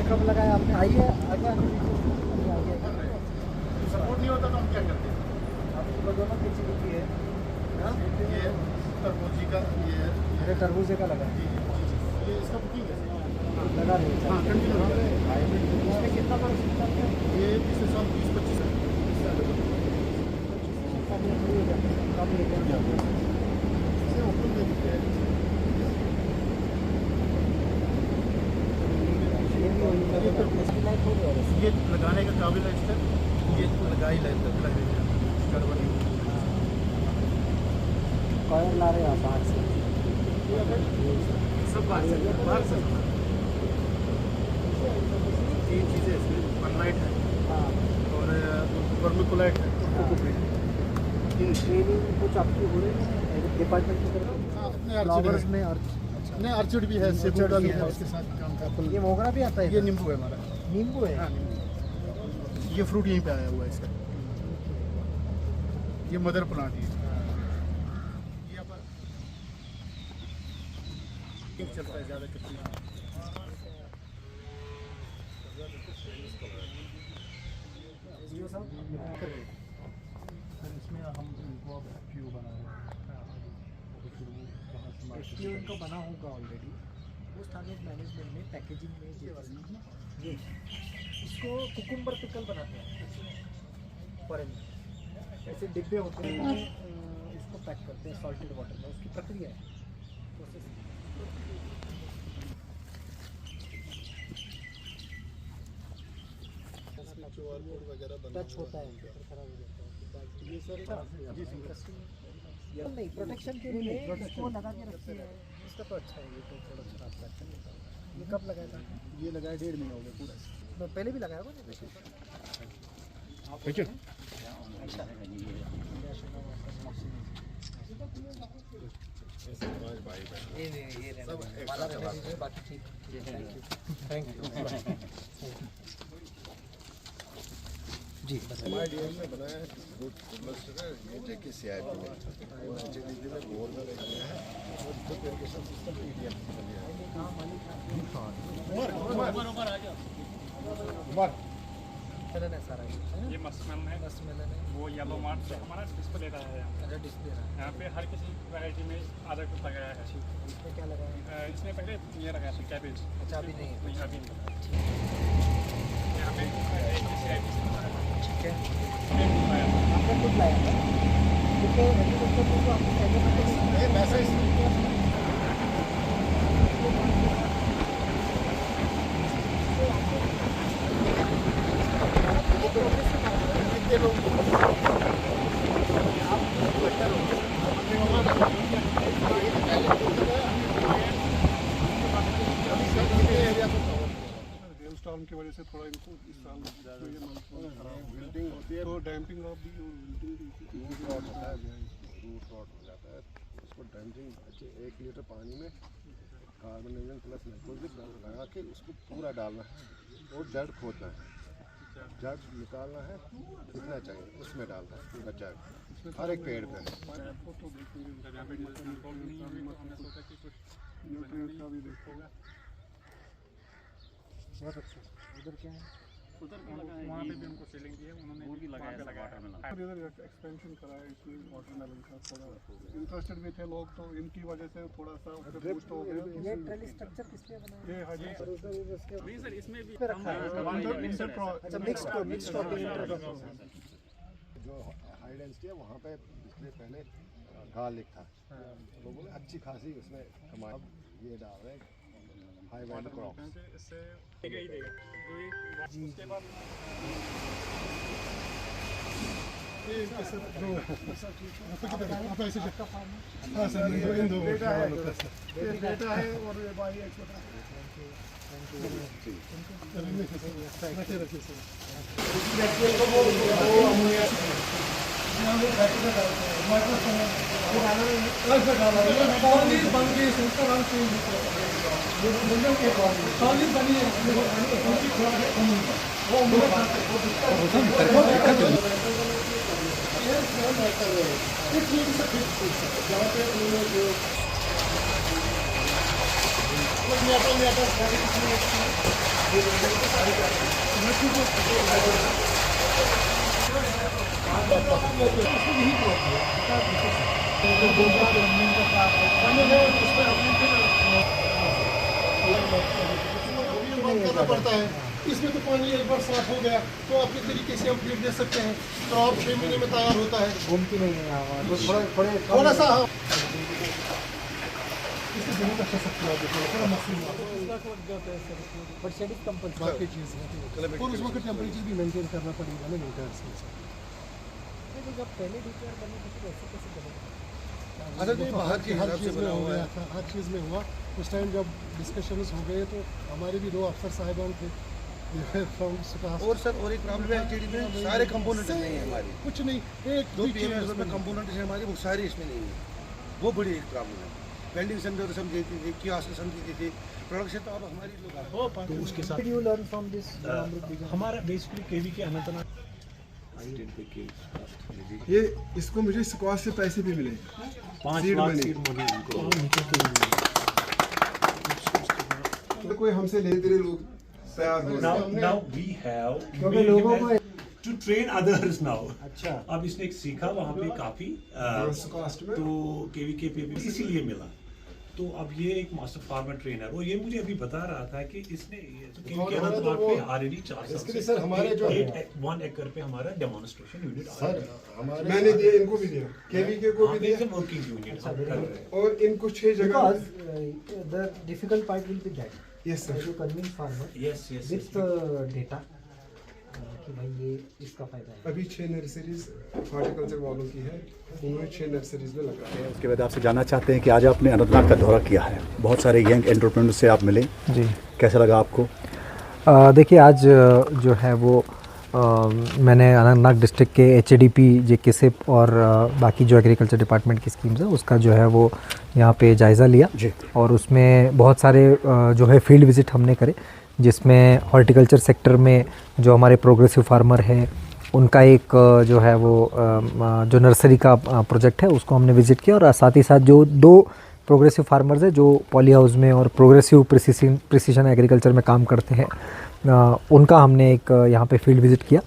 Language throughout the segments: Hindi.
कब लगाया आपने? आइए आगे सपोर्ट नहीं होता तो हम क्या करते हैं? आपको दोनों पीछे की है। ये तरबूजी का अरे तरबूजे का लगा ये इसका बुकिंग है लगा रहे हैं। हाँ कंटिन्यू इसमें कितना पड़ सकता है? ये इससे 20-25 कम लेके इससे ओपन दे दीजिए। ये लगाने का काबिल है इससे ये लगा ही लग कॉयल ला रहे हैं आप बाहर से? सब बाहर से तीन चीज़ें इसमें परलाइट है और वर्मिकुलाइट है और कोकोपीट। ट्रेनिंग कुछ आपकी हो रही है डिपार्टमेंट की तरफ? फ्लावर्स में नहीं अर्चिड भी है, सेबुड़ा भी है, उसके साथ काम का एप्पल। ये मोगरा भी आता है? ये नींबू है हमारा। नींबू है? हाँ नींबू। ये फ्रूट यहीं पे आया हुआ है इसका। ये मदर प्लांट है। ये अपन चलता है ज़्यादा कितनी इसमें हम इनको अब क्यू बना रहे हैं। एफपीओ इनका बना होगा ऑलरेडी। वो स्थानीय मैनेजमेंट में पैकेजिंग में ये इसको कुकुम्बर पिकल बनाते हैं फॉरेन में। ऐसे डिब्बे होते हैं इसको पैक करते हैं सॉल्टेड वाटर में। उसकी प्रक्रिया है प्रोसेस। टच होता है खराब हो जाता है। ये सर जी इंटरेस्टिंग नहीं प्रोटेक्शन के लिए इसको लगा के रखते हैं। इसका तो अच्छा है। ये तो थोड़ा खराब लगता है। ये कब लगाया था? ये लगाया 1.5 महीना हो गया पूरा। पहले भी लगाया हुआ नहीं? ठीक है बाकी ठीक। थैंक यू जी। हमारे डीएम में बनाया है रूट ये टेकी सीआईपी में वो एचडीडी में बोर में लगाया है और ड्रिप इरिगेशन सिस्टम पीडीएम से लिया है। उमर मेलन है सारा ये मस्कमेलन है। मस्कमेलन है। वो येलो मार्ट से हमारा डिस्प्ले रहा है। अच्छा डिस्प्ले रहा है। यहाँ पे हर किसी वैरायटी में आधा कुछ लगाया है। इसमें क्या लगाया है? इसमें पहले ये लगाया था कैबेज। अच्छा अभी नहीं है। नहीं अभी नहीं लगाया। यहाँ पे एक CIP से लगाया है। ठीक है। इसमें लगाया था। आपने खुद लाया था क्योंकि एग्रीकल्चर में तो आपको पहले मैसेज स्टॉर्म की वजह से थोड़ा इनको इस साल बिल्डिंग होती है तो damping of the root rot होता है रूट रॉट हो जाता है उसको डैम्पिंग 1 लीटर पानी में कार्बोनेशन प्लस नाइट्रोजन लगा के उसको पूरा डालना है और जड़ खोदना है। जड़ निकालना है कितना चाहिए उसमें डालना है पूरा जड़ हर एक पेड़ पे। न्यूट्रिएंट का भी देखोगे। बहुत अच्छा। उधर क्या है? उधर वहाँ पे भी उनको सीलिंग दी है उन्होंने भी लगाया वाटरमेलन। इधर एक्सपेंशन कराया इसमें वाटरमेलन का थोड़ा इंटरेस्टेड भी थे लोग तो इनकी वजह से थोड़ा सा बूस्ट हो गया। ये ट्रेली स्ट्रक्चर किस लिए बनाया? ये हाजी नहीं सर इसमें भी रखा है। अच्छा मिक्स्ड जो हाई डेंसिटी है वहाँ पे पिछले पहले गार्लिक था लोगों ने अच्छी खासी उसमें कमाई। अब ये डाल रहे हैं हाई वैल्यू क्रॉप्स। इससे देगा ही देगा। जी उसके बाद आप ऐसे हाँ सर इन दो बेटा है और भाई एक छोटा रखिए सर। करना पड़ता है। इसमें तो पानी एक बार साफ हो गया तो अपने तरीके से हम फीड दे सकते हैं। क्रॉप 6 महीने में तैयार होता है। घूमती नहीं है हवा, तो थोड़ा सा बट शेड इज कंपल्सरी। बाकी चीज़ है और उस वक्त टेम्परेचर भी मेंटेन करना पड़ेगा ना विंटर्स में। जब पहले डीपीआर बने थे तो ऐसे कैसे बनेगा? अच्छा जी बाहर की हर हिसाब से चीज़ में बना हो हुआ गया है। था, हर चीज़ में हुआ। उस टाइम जब डिस्कशंस हो गए तो हमारे भी 2 अफसर साहिबान थे फ्रॉम स्टाफ। और सर और एक प्रॉब्लम है एचडी में सारे कंपोनेंट नहीं है हमारी। कुछ नहीं, एक जो भी चीज़ पीएमएस उसमें में कंपोनेंट है हमारी वो सारी इसमें नहीं है। वो बड़ी एक प्रॉब्लम है। वेल्डिंग सेंटर समझती थी, कियास समझती थी, प्रोडक्शन तो अब हमारी लोग तो उसके साथ Did you learn from this Amrit Bijan? हमारा बेसिकली केवी के अनंतनाग ये इसको मुझे स्क्वाश से पैसे भी मिले 5 Seed lakh money। Seed money उनको तो कोई हमसे ले तेरे लोग तैयार हो now we have क्योंकि लोगों को to train others now। अच्छा अब इसने एक सीखा वहाँ पे काफी कॉस्ट में तो केवीके पे भी इसीलिए मिला। तो अब ये एक मास्टर फार्मर ट्रेनर वो ये मुझे अभी बता रहा था कि इसने केवीके अनंतनाग पे ऑलरेडी 4 साल इसके लिए सर हमारे जो 1 एकड़ पे हमारा डेमोन्स्ट्रेशन यूनिट सर हमारे मैंने दिया, इनको भी दिया, केवीके को भी दिया वर्किंग यूनिट हम कर रहे हैं। और इनको 6 जगह because the difficult part will be that yes sir to convince farmer Yes, yes, with data कि भाई ये इसका फायदा है। अभी 6 नर्सरीज हॉर्टिकल्चर वालों की है, उन्होंने 6 नर्सरीज में लगाया है। उसके बाद आपसे जानना चाहते हैं कि आज आपने अनंतनाग का दौरा किया है, बहुत सारे यंग एंटरप्रेन्योर से आप मिले, जी कैसा लगा आपको? देखिए आज जो है वो मैंने अनंतनाग डिस्ट्रिक्ट के एचएडीपी जेकेसिप और बाकी जो एग्रीकल्चर डिपार्टमेंट की स्कीम्स है उसका जो है वो यहाँ पे जायज़ा लिया जी। और उसमें बहुत सारे जो है फील्ड विज़िट हमने करे, जिसमें हॉर्टिकल्चर सेक्टर में जो हमारे प्रोग्रेसिव फार्मर है उनका एक जो है वो जो नर्सरी का प्रोजेक्ट है उसको हमने विज़िट किया और साथ ही साथ जो 2 प्रोग्रेसिव फार्मर्स है जो पॉली हाउस में और प्रोग्रेसिव प्रिसीजन एग्रीकल्चर में काम करते हैं उनका हमने एक यहाँ पे फील्ड विज़िट किया।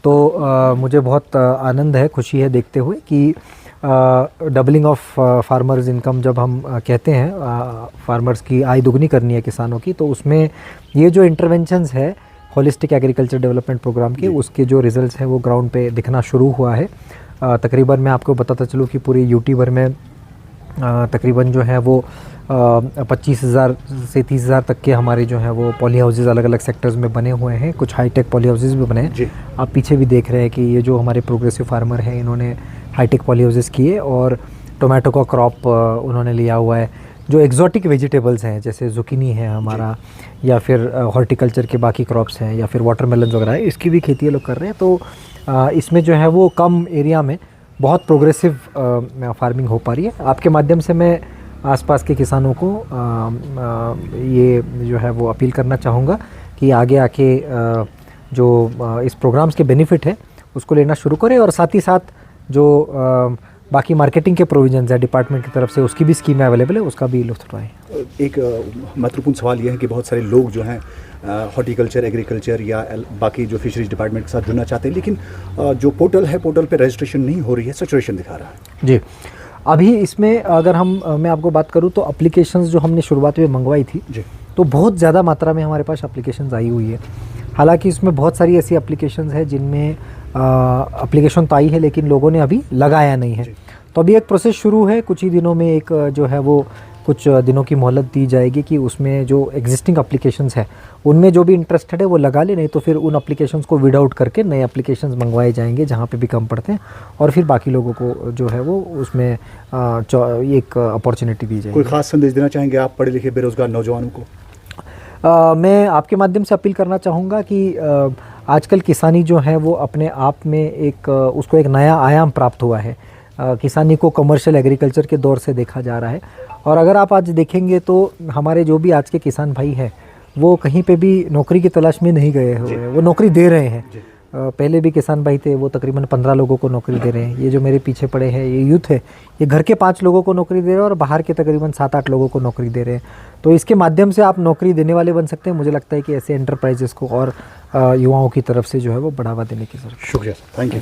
तो मुझे बहुत आनंद है, खुशी है देखते हुए कि डबलिंग ऑफ फार्मर्स इनकम जब हम कहते हैं फार्मर्स की आय दुगनी करनी है किसानों की, तो उसमें ये जो इंटरवेंशंस है होलिस्टिक एग्रीकल्चर डेवलपमेंट प्रोग्राम के उसके जो रिजल्ट्स हैं वो ग्राउंड पे दिखना शुरू हुआ है। तकरीबन मैं आपको बताता चलूँ कि पूरी यूटी भर में तकरीबन जो है वो 25,000 से 30,000 तक के हमारे जो हैं वो पॉली हाउसेज अलग अलग सेक्टर्स में बने हुए हैं, कुछ हाईटेक पॉली हाउसेज भी बने हैं। आप पीछे भी देख रहे हैं कि ये जो हमारे प्रोग्रेसिव फार्मर हैं इन्होंने हाईटेक पॉली हाउसेज किए और टोमेटो का क्रॉप उन्होंने लिया हुआ है। जो एग्जॉटिक वेजिटेबल्स हैं जैसे जुकीनी है हमारा या फिर हॉर्टिकल्चर के बाकी क्रॉप्स हैं या फिर वाटरमेलन वगैरह है, इसकी भी खेती ये लोग कर रहे हैं। तो इसमें जो है वो कम एरिया में बहुत प्रोग्रेसिव फार्मिंग हो पा रही है। आपके माध्यम से मैं आसपास के किसानों को ये जो है वो अपील करना चाहूँगा कि आगे आके जो इस प्रोग्राम्स के बेनिफिट है उसको लेना शुरू करें और साथ ही साथ जो बाकी मार्केटिंग के प्रोविजंस है डिपार्टमेंट की तरफ से उसकी भी स्कीमें अवेलेबल है, उसका भी लुत्फ उठाएं। एक महत्वपूर्ण सवाल यह है कि बहुत सारे लोग जो हैं हॉर्टिकल्चर एग्रीकल्चर या बाकी जो फिशरीज डिपार्टमेंट के साथ जुड़ना चाहते हैं, लेकिन जो पोर्टल है पोर्टल पे रजिस्ट्रेशन नहीं हो रही है, सैचुरेशन दिखा रहा है। जी, अभी इसमें अगर मैं आपको बात करूं तो एप्लीकेशंस जो हमने शुरुआत में मंगवाई थी जी, तो बहुत ज़्यादा मात्रा में हमारे पास एप्लीकेशंस आई हुई है। हालांकि इसमें बहुत सारी ऐसी एप्लीकेशंस है जिनमें एप्लीकेशन तो आई है लेकिन लोगों ने अभी लगाया नहीं है। तो अभी एक प्रोसेस शुरू है, कुछ ही दिनों में एक जो है वो कुछ दिनों की मोहलत दी जाएगी कि उसमें जो एग्जिस्टिंग एप्लीकेशंस है उनमें जो भी इंटरेस्टेड है वो लगा ले, नहीं तो फिर उन एप्लीकेशंस को विड आउट करके नए एप्लीकेशंस मंगवाए जाएंगे जहाँ पे भी कम पड़ते हैं और फिर बाकी लोगों को जो है वो उसमें एक अपॉर्चुनिटी दी जाएगी। कोई खास संदेश देना चाहेंगे आप पढ़े लिखे बेरोजगार नौजवानों को? मैं आपके माध्यम से अपील करना चाहूँगा कि आजकल किसानी जो है वो अपने आप में एक उसको एक नया आयाम प्राप्त हुआ है। किसानी को कमर्शियल एग्रीकल्चर के दौर से देखा जा रहा है। और अगर आप आज देखेंगे तो हमारे जो भी आज के किसान भाई हैं वो कहीं पे भी नौकरी की तलाश में नहीं गए हुए हैं, वो नौकरी दे रहे हैं। पहले भी किसान भाई थे, वो तकरीबन 15 लोगों को नौकरी दे रहे हैं। ये जो मेरे पीछे पड़े हैं ये यूथ है, ये घर के 5 लोगों को नौकरी दे रहे हैं और बाहर के तकरीबन 7-8 लोगों को नौकरी दे रहे हैं। तो इसके माध्यम से आप नौकरी देने वाले बन सकते हैं। मुझे लगता है कि ऐसे एंटरप्राइजेस को और युवाओं की तरफ से जो है वो बढ़ावा देने की ज़रूरत है। शुक्रिया, थैंक यू।